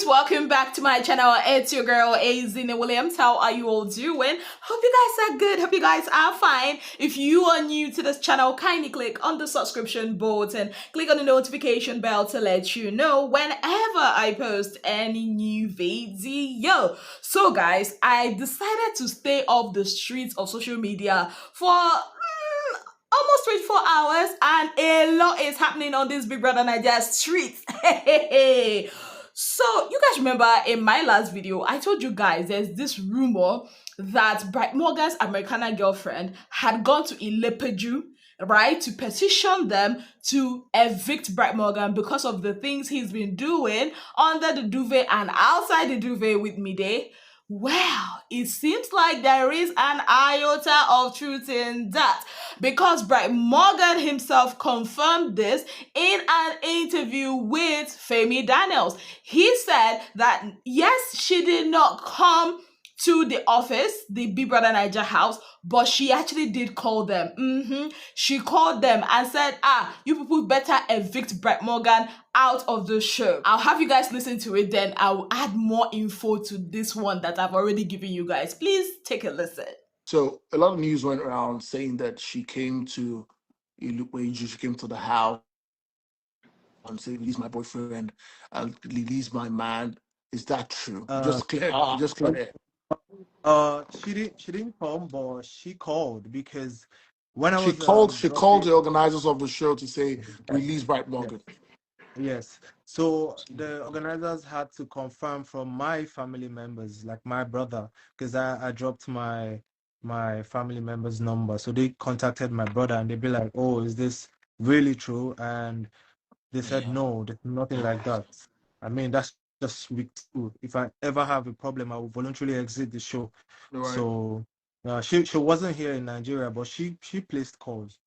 guys, welcome back to my channel. It's your girl Ezinnemwilliams. How are you all doing? Hope you guys are good. Hope you guys are fine. If you are new to this channel, kindly click on the subscription button, click on the notification bell to let you know whenever I post any new video. So guys, I decided to stay off the streets of social media for almost 24 hours, and a lot is happening on this Bbnaija streets. So you guys remember in my last video, I told you guys there's this rumor that Bright Morgan's Americana girlfriend had gone to Ilepeju, right, to petition them to evict Bright Morgan because of the things he's been doing under the duvet and outside the duvet with Mide. Well, it seems like there is an iota of truth in that, because Bright Morgan himself confirmed this in an interview with Femi Daniels. He said that yes, she did not come to the office, the Bbnaija house, but she actually did call them. She called them and said, you people better evict Bright Morgan out of the show. I'll have you guys listen to it, then I'll add more info to this one that I've already given you guys. Please take a listen. So a lot of news went around saying that she came to Bbnaija, she came to the house and said, release my boyfriend, release my man. Is that true? Just clear it. She didn't come, but she called because when she called the organizers of the show to say release Bright Morgan. Yes. So the organizers had to confirm from my family members, like my brother, because I dropped my family member's number. So they contacted my brother and they'd be like, oh, is this really true? And they said, no, there's nothing like that. I mean, that's just week 2. If I ever have a problem, I will voluntarily exit the show. Right. So she wasn't here in Nigeria, but she placed calls.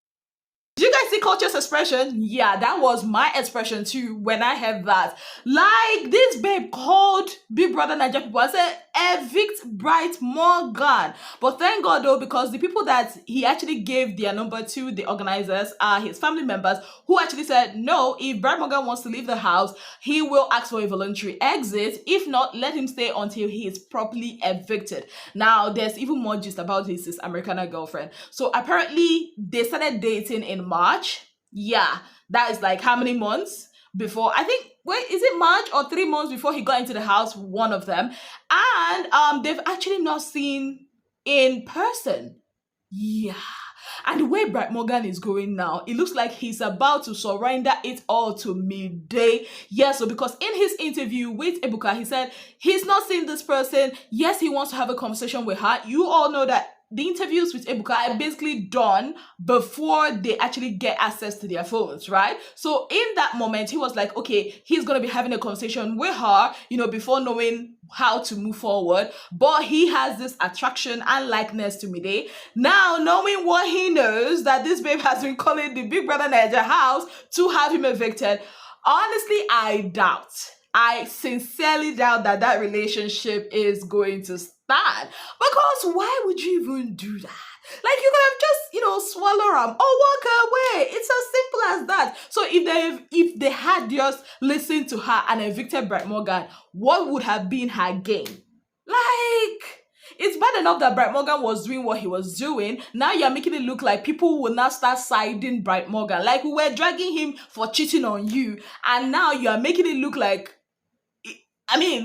Do you guys see Culture's expression? Yeah, that was my expression too when I heard that. Like, this babe called Bbnaija people and said, evict Bright Morgan. But thank God though, because the people that he actually gave their number to, the organizers, are his family members, who actually said, no, if Bright Morgan wants to leave the house, he will ask for a voluntary exit. If not, let him stay until he is properly evicted. Now, there's even more gist about his Americana girlfriend. So apparently, they started dating in March. Yeah, that is like how many months before? I think, wait, is it March or 3 months before he got into the house, one of them. And they've actually not seen in person. Yeah. And the way Bright Morgan is going now, it looks like he's about to surrender it all to Mide. Yes, so because in his interview with Ebuka, he said he's not seen this person. Yes, he wants to have a conversation with her. You all know that the interviews with Ebuka are basically done before they actually get access to their phones, right? So in that moment, he was like, okay, he's going to be having a conversation with her, before knowing how to move forward. But he has this attraction and likeness to Mide. Now, knowing what he knows, that this babe has been calling the Bbnaija house to have him evicted, honestly, I sincerely doubt that relationship is going to stand. Because why would you even do that? Like, you could have just, swallow them or walk away. It's as simple as that. So if they had just listened to her and evicted Bright Morgan, what would have been her gain? Like, it's bad enough that Bright Morgan was doing what he was doing. Now you're making it look like people will now start siding Bright Morgan. Like, we were dragging him for cheating on you, and now you are making it look like,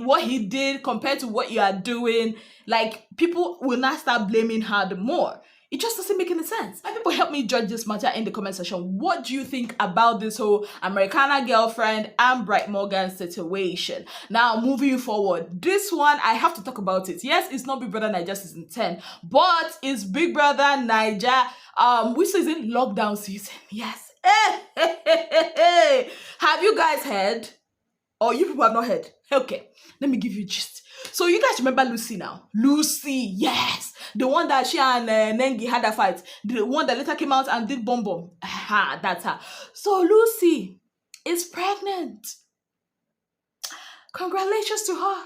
what he did compared to what you are doing, like, people will not start blaming her the more. It just doesn't make any sense. And people, help me judge this matter in the comment section. What do you think about this whole Americana girlfriend and Bright Morgan situation? Now, moving forward, this one, I have to talk about it. Yes, it's not Bbnaija season 10, but it's Bbnaija, which is in lockdown season. Yes. Have you guys heard? Or you people have not heard? Okay, let me give you a gist. So you guys remember Lucy now? Lucy, yes. The one that she and Nengi had a fight. The one that later came out and did Bom Bom. That's her. So Lucy is pregnant. Congratulations to her.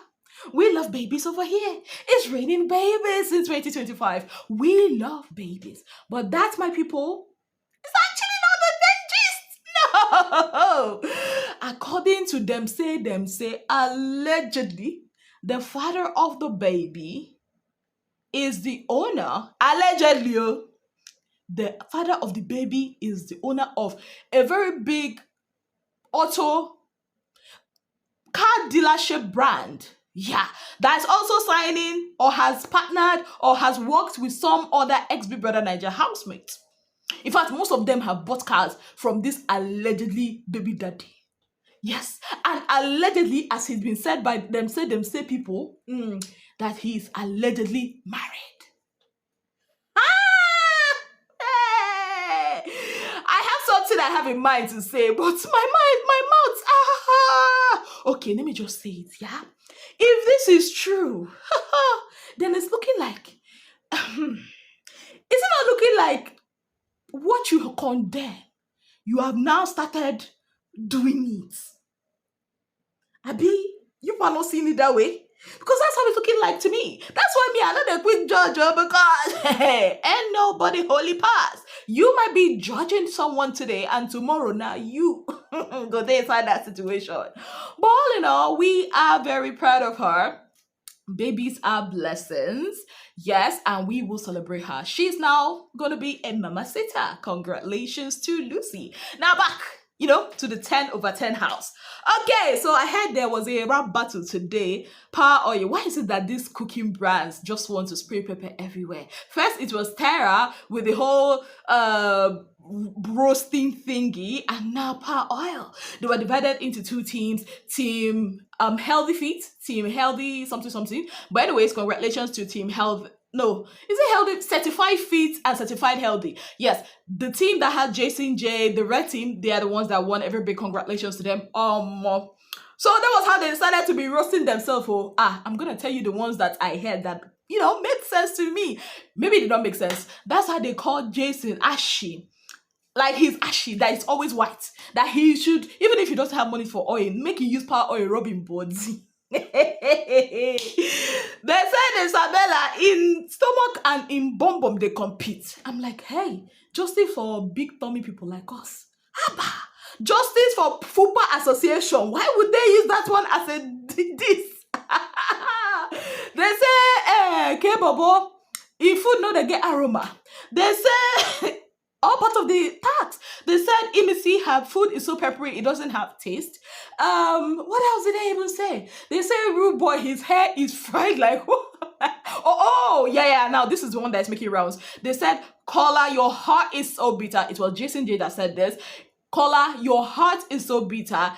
We love babies over here. It's raining babies in 2025. We love babies. But that, my people, is actually not the gist. No. according to them say, allegedly, the father of the baby is the owner, allegedly, the father of the baby is the owner of a very big auto car dealership brand. Yeah, that's also signing or has partnered or has worked with some other ex-Big Brother Naija housemates. In fact, most of them have bought cars from this allegedly baby daddy. Yes, and allegedly, as it's been said by them, say people that he is allegedly married. Hey! I have something I have in mind to say, but my mouth. Okay, let me just say it. Yeah, if this is true, then it's looking like, it's not looking like what you condemn. You have now started doing it. Abi, you are not seeing it that way? Because that's how it's looking like to me. That's why me, I'm not a quick judge, because ain't nobody holy pass. You might be judging someone today, and tomorrow now you go there inside that situation. But all in all, we are very proud of her. Babies are blessings. Yes, and we will celebrate her. She's now gonna be a mamacita. Congratulations to Lucy. Now back, to the 10/10 house. Okay, so I heard there was a rap battle today. Power oil. Why is it that these cooking brands just want to spray pepper everywhere? First, it was Tara with the whole roasting thingy, and now Power Oil. They were divided into two teams. Team Healthy Feet, Team Healthy something. But anyways, congratulations to Team Health. No, is it Healthy? Certified Fit and Certified Healthy. Yes, the team that had Jason J, the red team, they are the ones that won. Every big congratulations to them. So that was how they decided to be roasting themselves. I'm gonna tell you the ones that I heard that made sense to me. Maybe it did not make sense. That's how they called Jason ashy. Like he's ashy, that is always white. That he should, even if he doesn't have money for oil, make him use Power Oil rubbing body. They said Isabella in stomach and in bum bum they compete. I'm like, hey, justice for big tummy people like us. Abba, justice for Fupa Association. Why would they use that one as a this? They say, K-Bobo, in food no they get aroma. They say all part of the tax. They said Imisi her food is so peppery it doesn't have taste. What else did they even say? They say Rude Boy, his hair is fried like yeah. Now this is the one that's making rounds. They said, Caller, your heart is so bitter. It was Jason J that said this. Caller, your heart is so bitter.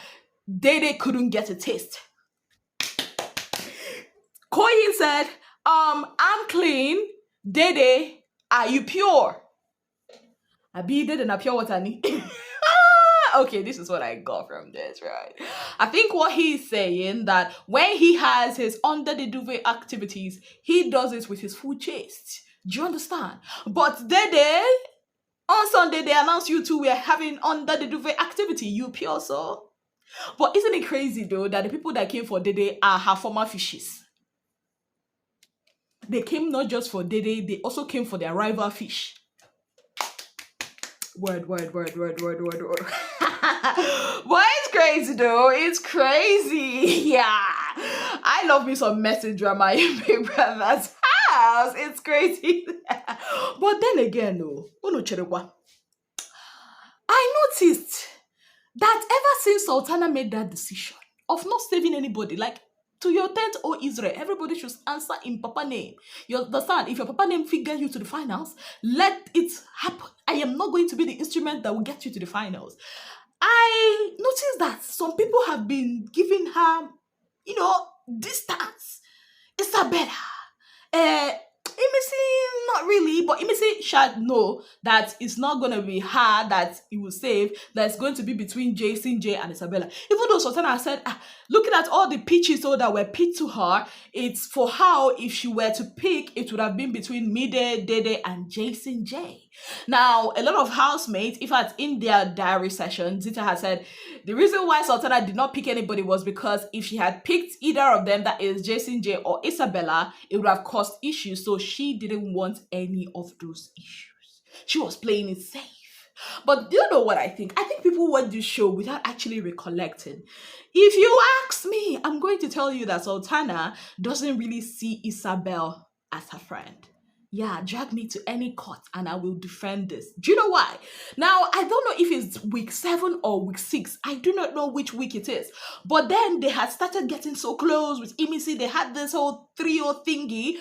They couldn't get a taste. Koyin said, I'm clean. Dede, are you pure? Abi did in pure water ni. Okay, this is what I got from this, right? I think what he's saying that when he has his under the duvet activities, he does it with his full chest. Do you understand? But Dede, on Sunday, they announced you two were having under the duvet activity. You pure so. But isn't it crazy though that the people that came for Dede are her former fishes? They came not just for Dede, they also came for their rival fish. Word. But it's crazy though. It's crazy. Yeah. I love me some message drama in Big Brother's house. It's crazy. But then again, I noticed that ever since Sultana made that decision of not saving anybody, like to your tent, oh Israel, everybody should answer in Papa name. You understand? If your Papa name figures you to the finals, let it happen. I am not going to be the instrument that will get you to the finals. I noticed that some people have been giving her, distance. Isabella. Imisi, not really, but Imisi should know that it's not going to be her that he will save, that's going to be between Jason J and Isabella. Even though Sultana said, looking at all the pitches that were picked to her, it's for how if she were to pick, it would have been between Mide, Dede, and Jason J. Now, a lot of housemates, in fact, in their diary session, Zita has said the reason why Sultana did not pick anybody was because if she had picked either of them, that is Jason J or Isabella, it would have caused issues. So she didn't want any of those issues. She was playing it safe. But do you know what I think? I think people watch this show without actually recollecting. If you ask me, I'm going to tell you that Sultana doesn't really see Isabel as her friend. Yeah, drag me to any court and I will defend this. Do you know why? Now, I don't know if it's week 7 or week 6. I do not know which week it is. But then they had started getting so close with Emisi. They had this whole trio thingy.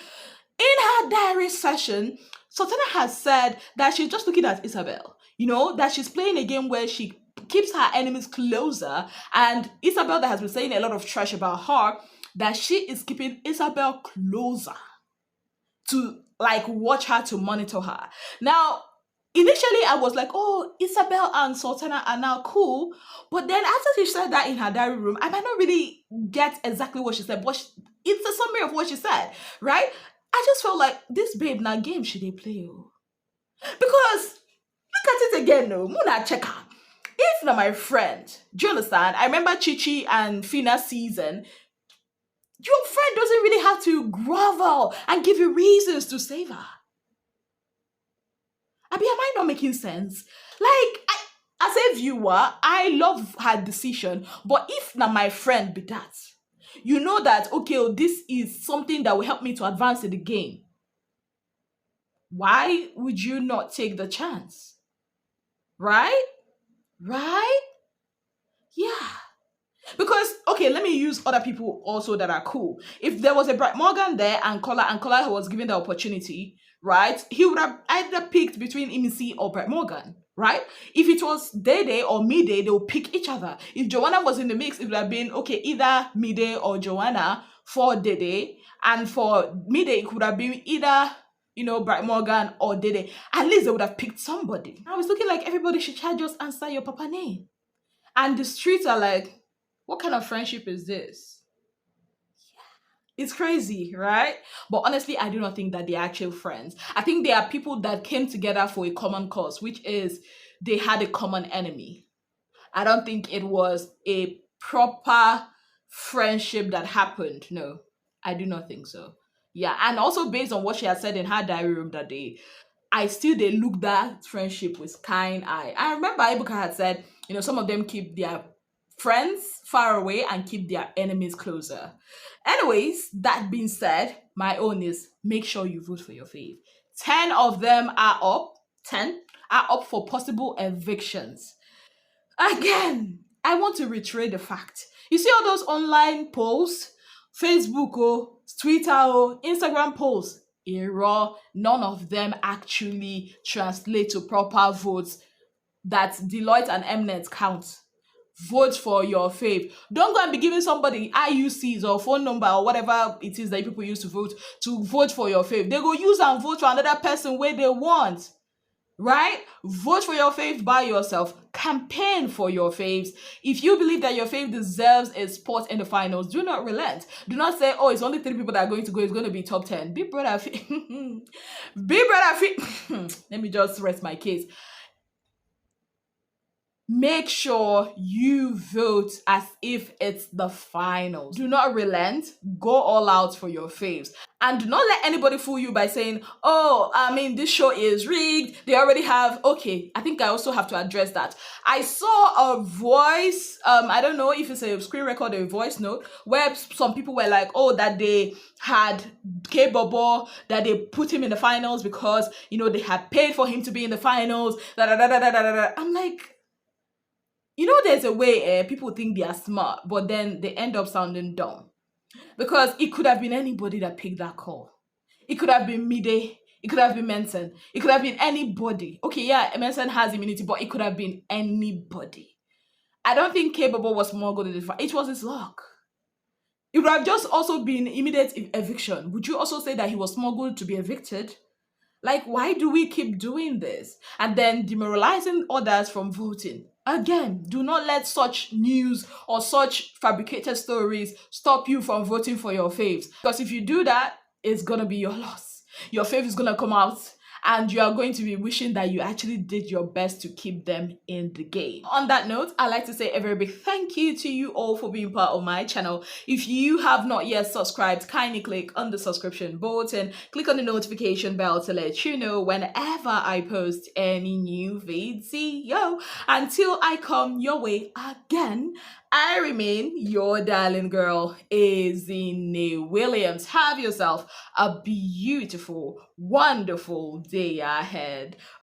In her diary session, Sultana has said that she's just looking at Isabel. You know, that she's playing a game where she keeps her enemies closer. And Isabel, that has been saying a lot of trash about her, that she is keeping Isabel closer to like watch her, to monitor her. Now, initially I was like, oh, Isabel and Sultana are now cool. But then after she said that in her diary room, I might not really get exactly what she said, but it's a summary of what she said, right? I just felt like this babe now game should they play? Oh. Because look at it again, no, Muna check her. If not my friend, do you understand? I remember Chichi and Fina season. Your friend doesn't really have to grovel and give you reasons to save her. Am I not making sense? Like, as a viewer, I love her decision, but if not my friend be that, you know that, okay, this is something that will help me to advance in the game. Why would you not take the chance? Right? Right? Yeah. Because, okay, let me use other people also that are cool. If there was a Bright Morgan there and Kola was given the opportunity, right, he would have either picked between Emisi or Bright Morgan, right? If it was Day or Midday, they would pick each other. If Joanna was in the mix, it would have been, okay, either Midday or Joanna for Day, and for Midday, it could have been either, you know, Bright Morgan or Day. At least they would have picked somebody. Now it's looking like everybody should try just answer your papa name. And the streets are like, what kind of friendship is this? It's crazy, right? But honestly, I do not think that they're actual friends. I think they are people that came together for a common cause, which is they had a common enemy. I don't think it was a proper friendship that happened. No, I do not think so. Yeah, and also based on what she had said in her diary room that day, they look that friendship with kind eye. I remember Ibuka had said, you know, some of them keep their friends far away and keep their enemies closer. Anyways, that being said, my own is make sure you vote for your fave. 10 of them are up. 10 are up for possible evictions. Again, I want to reiterate the fact. You see all those online polls? Facebook, Twitter, Instagram polls. Error. None of them actually translate to proper votes that Deloitte and Mnet count. Vote for your fave. Don't go and be giving somebody IUCs or phone number or whatever it is that people use to vote for your fave. They go use and vote for another person where they want. Right? Vote for your fave by yourself. Campaign for your faves. If you believe that your fave deserves a spot in the finals, do not relent. Do not say, oh, it's only 3 people that are going to go. It's going to be top 10. Big brother, Big brother, let me just rest my case. Make sure you vote as if it's the finals. Do not relent. Go all out for your faves. And do not let anybody fool you by saying, oh, I mean, this show is rigged. They already have, okay, I think I also have to address that. I saw a voice, I don't know if it's a screen record or a voice note, where some people were like, oh, that they had K-Bobo, that they put him in the finals because, you know, they had paid for him to be in the finals. I'm like, you know, there's a way people think they are smart, but then they end up sounding dumb. Because it could have been anybody that picked that call. It could have been Midday. It could have been Mensen. It could have been anybody. Okay, yeah, Mensen has immunity, but it could have been anybody. I don't think K-Bobo was more good at it. It was his luck. It would have just also been immediate eviction. Would you also say that he was smuggled to be evicted? Like, why do we keep doing this? And then demoralizing others from voting. Again, do not let such news or such fabricated stories stop you from voting for your faves. Because if you do that, it's going to be your loss. Your fave is going to come out and you are going to be wishing that you actually did your best to keep them in the game. On that note, I'd like to say a very big thank you to you all for being part of my channel. If you have not yet subscribed, kindly click on the subscription button, click on the notification bell to let you know whenever I post any new video. Until I come your way again, I remain your darling girl, Ezinnemwilliams. Have yourself a beautiful, wonderful day ahead.